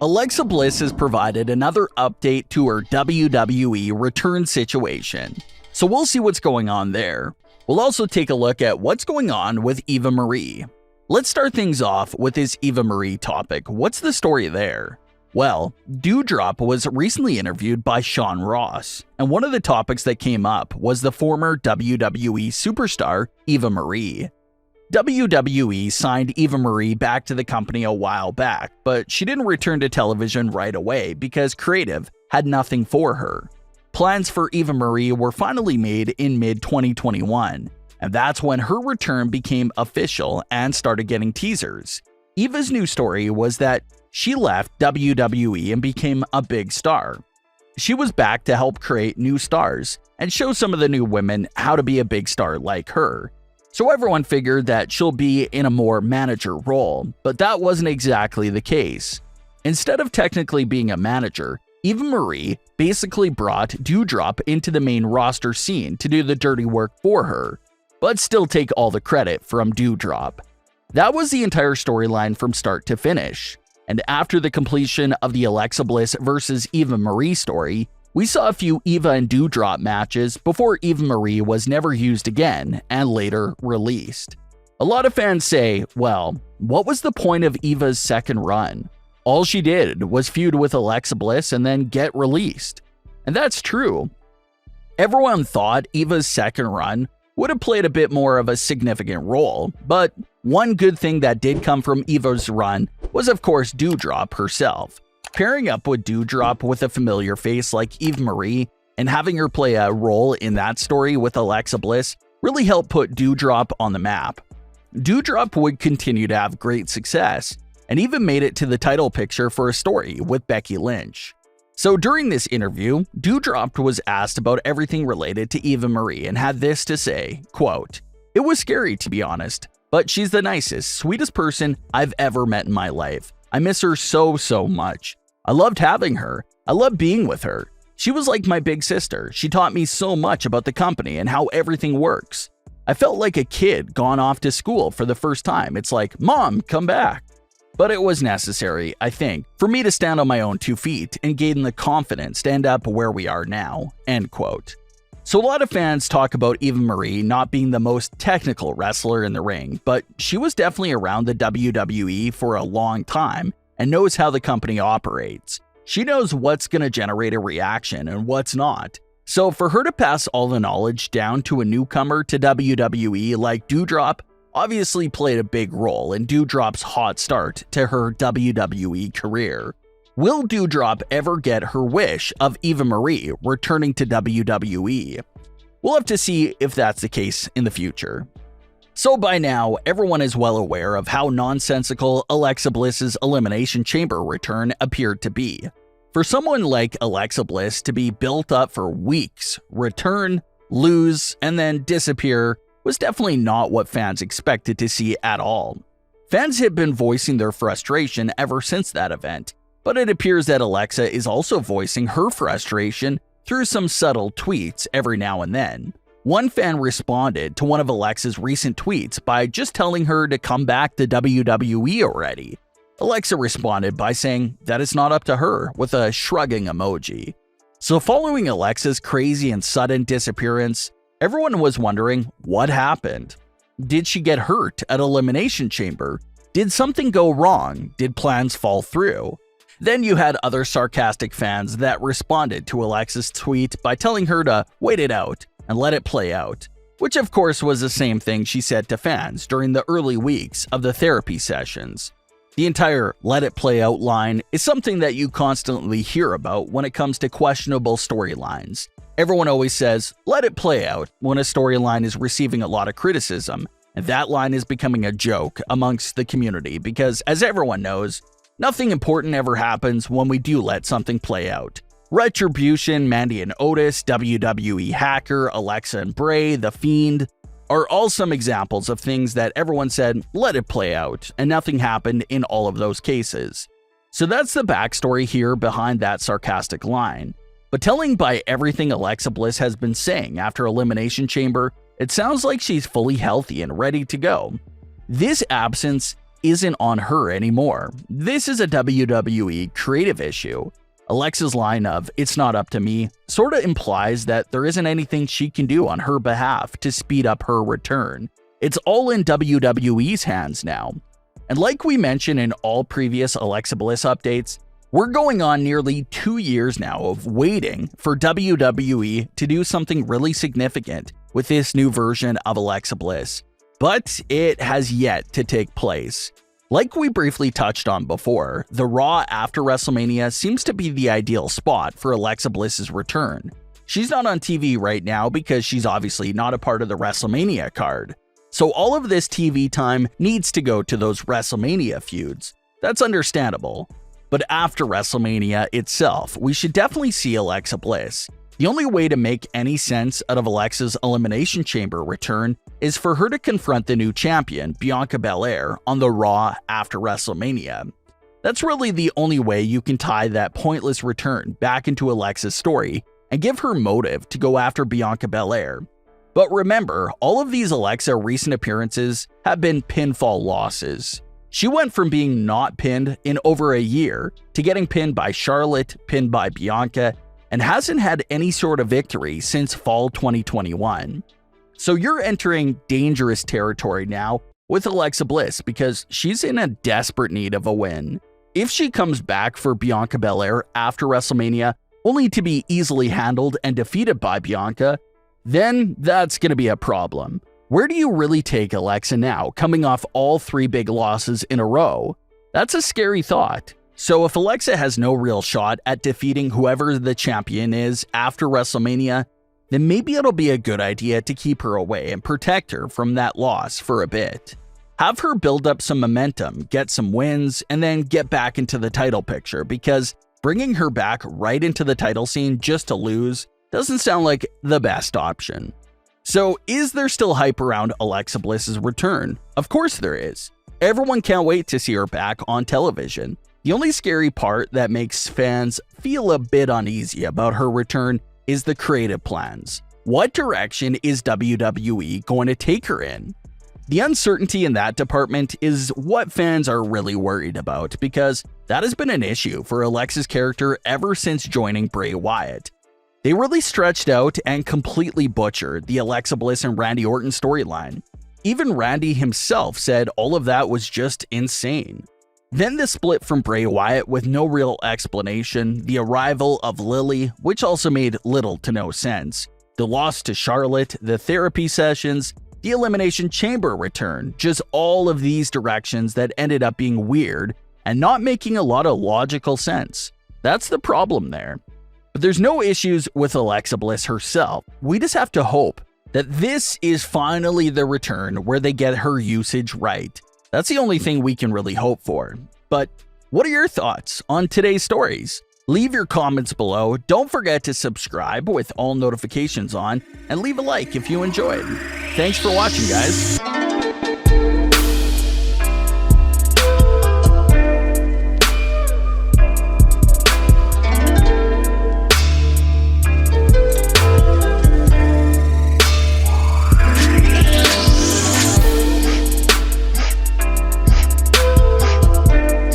Alexa Bliss has provided another update to her WWE return situation, so we'll see what's going on there. We'll also take a look at what's going on with Eva Marie. Let's start things off with this Eva Marie topic. What's the story there? Well, Doudrop was recently interviewed by Sean Ross, and one of the topics that came up was the former WWE superstar Eva Marie. WWE signed Eva Marie back to the company a while back, but she didn't return to television right away because creative had nothing for her. Plans for Eva Marie were finally made in mid-2021, and that's when her return became official and started getting teasers. Eva's new story was that she left WWE and became a big star. She was back to help create new stars and show some of the new women how to be a big star like her. So everyone figured that she'll be in a more manager role, but that wasn't exactly the case. Instead of technically being a manager, Eva Marie basically brought Doudrop into the main roster scene to do the dirty work for her, but still take all the credit from Doudrop. That was the entire storyline from start to finish. And after the completion of the Alexa Bliss versus Eva Marie story, we saw a few Eva and Doudrop matches before Eva Marie was never used again and later released. A lot of fans say, well, what was the point of Eva's second run? All she did was feud with Alexa Bliss and then get released. And that's true. Everyone thought Eva's second run would have played a bit more of a significant role, but one good thing that did come from Eva's run was of course Doudrop herself. Pairing up with Doudrop with a familiar face like Eva Marie and having her play a role in that story with Alexa Bliss really helped put Doudrop on the map. Doudrop would continue to have great success and even made it to the title picture for a story with Becky Lynch. So during this interview, Doudrop was asked about everything related to Eva Marie and had this to say, quote, "It was scary to be honest, but she's the nicest, sweetest person I've ever met in my life. I miss her so much. I loved having her. I loved being with her. She was like my big sister. She taught me so much about the company and how everything works. I felt like a kid gone off to school for the first time. It's like, Mom, come back." But it was necessary, I think, for me to stand on my own 2 feet and gain the confidence to end up where we are now, end quote. So a lot of fans talk about Eva Marie not being the most technical wrestler in the ring, but she was definitely around the WWE for a long time and knows how the company operates. She knows what's going to generate a reaction and what's not. So for her to pass all the knowledge down to a newcomer to WWE like Doudrop obviously played a big role in Doudrop's hot start to her WWE career. Will Doudrop ever get her wish of Eva Marie returning to WWE? We'll have to see if that's the case in the future. So by now, everyone is well aware of how nonsensical Alexa Bliss's Elimination Chamber return appeared to be. For someone like Alexa Bliss to be built up for weeks, return, lose, and then disappear was definitely not what fans expected to see at all. Fans had been voicing their frustration ever since that event, but it appears that Alexa is also voicing her frustration through some subtle tweets every now and then. One fan responded to one of Alexa's recent tweets by just telling her to come back to WWE already. Alexa responded by saying that it's not up to her with a shrugging emoji. So following Alexa's crazy and sudden disappearance, everyone was wondering what happened. Did she get hurt at Elimination Chamber? Did something go wrong? Did plans fall through? Then you had other sarcastic fans that responded to Alexa's tweet by telling her to wait it out and let it play out, which of course was the same thing she said to fans during the early weeks of the therapy sessions. The entire "let it play out" line is something that you constantly hear about when it comes to questionable storylines. Everyone always says, let it play out, when a storyline is receiving a lot of criticism, and that line is becoming a joke amongst the community because, as everyone knows, nothing important ever happens when we do let something play out. Retribution, Mandy and Otis, WWE Hacker, Alexa and Bray, The Fiend are all some examples of things that everyone said, let it play out, and nothing happened in all of those cases. So that's the backstory here behind that sarcastic line. But telling by everything Alexa Bliss has been saying after Elimination Chamber, it sounds like she's fully healthy and ready to go. This absence isn't on her anymore. This is a WWE creative issue. Alexa's line of "it's not up to me" sorta implies that there isn't anything she can do on her behalf to speed up her return. It's all in WWE's hands now. And like we mentioned in all previous Alexa Bliss updates, we're going on nearly 2 years now of waiting for WWE to do something really significant with this new version of Alexa Bliss. But it has yet to take place. Like we briefly touched on before, the Raw after WrestleMania seems to be the ideal spot for Alexa Bliss's return. She's not on TV right now because she's obviously not a part of the WrestleMania card. So all of this TV time needs to go to those WrestleMania feuds. That's understandable. But after WrestleMania itself, we should definitely see Alexa Bliss. The only way to make any sense out of Alexa's Elimination Chamber return is for her to confront the new champion, Bianca Belair, on the Raw after WrestleMania. That's really the only way you can tie that pointless return back into Alexa's story and give her motive to go after Bianca Belair. But remember, all of these Alexa recent appearances have been pinfall losses. She went from being not pinned in over a year to getting pinned by Charlotte, pinned by Bianca, and hasn't had any sort of victory since fall 2021. So you're entering dangerous territory now with Alexa Bliss because she's in a desperate need of a win. If she comes back for Bianca Belair after WrestleMania, only to be easily handled and defeated by Bianca, then that's going to be a problem. Where do you really take Alexa now, coming off all 3 big losses in a row? That's a scary thought. So if Alexa has no real shot at defeating whoever the champion is after WrestleMania, then maybe it'll be a good idea to keep her away and protect her from that loss for a bit. Have her build up some momentum, get some wins, and then get back into the title picture, because bringing her back right into the title scene just to lose doesn't sound like the best option. So is there still hype around Alexa Bliss's return? Of course there is. Everyone can't wait to see her back on television. The only scary part that makes fans feel a bit uneasy about her return is the creative plans. What direction is WWE going to take her in? The uncertainty in that department is what fans are really worried about, because that has been an issue for Alexa's character ever since joining Bray Wyatt. They really stretched out and completely butchered the Alexa Bliss and Randy Orton storyline. Even Randy himself said all of that was just insane. Then the split from Bray Wyatt with no real explanation, the arrival of Lily, which also made little to no sense, the loss to Charlotte, the therapy sessions, the Elimination Chamber return, just all of these directions that ended up being weird and not making a lot of logical sense. That's the problem there. But there's no issues with Alexa Bliss herself. We just have to hope that this is finally the return where they get her usage right. That's the only thing we can really hope for. But what are your thoughts on today's stories? Leave your comments below. Don't forget to subscribe with all notifications on, and leave a like if you enjoyed. Thanks for watching, guys.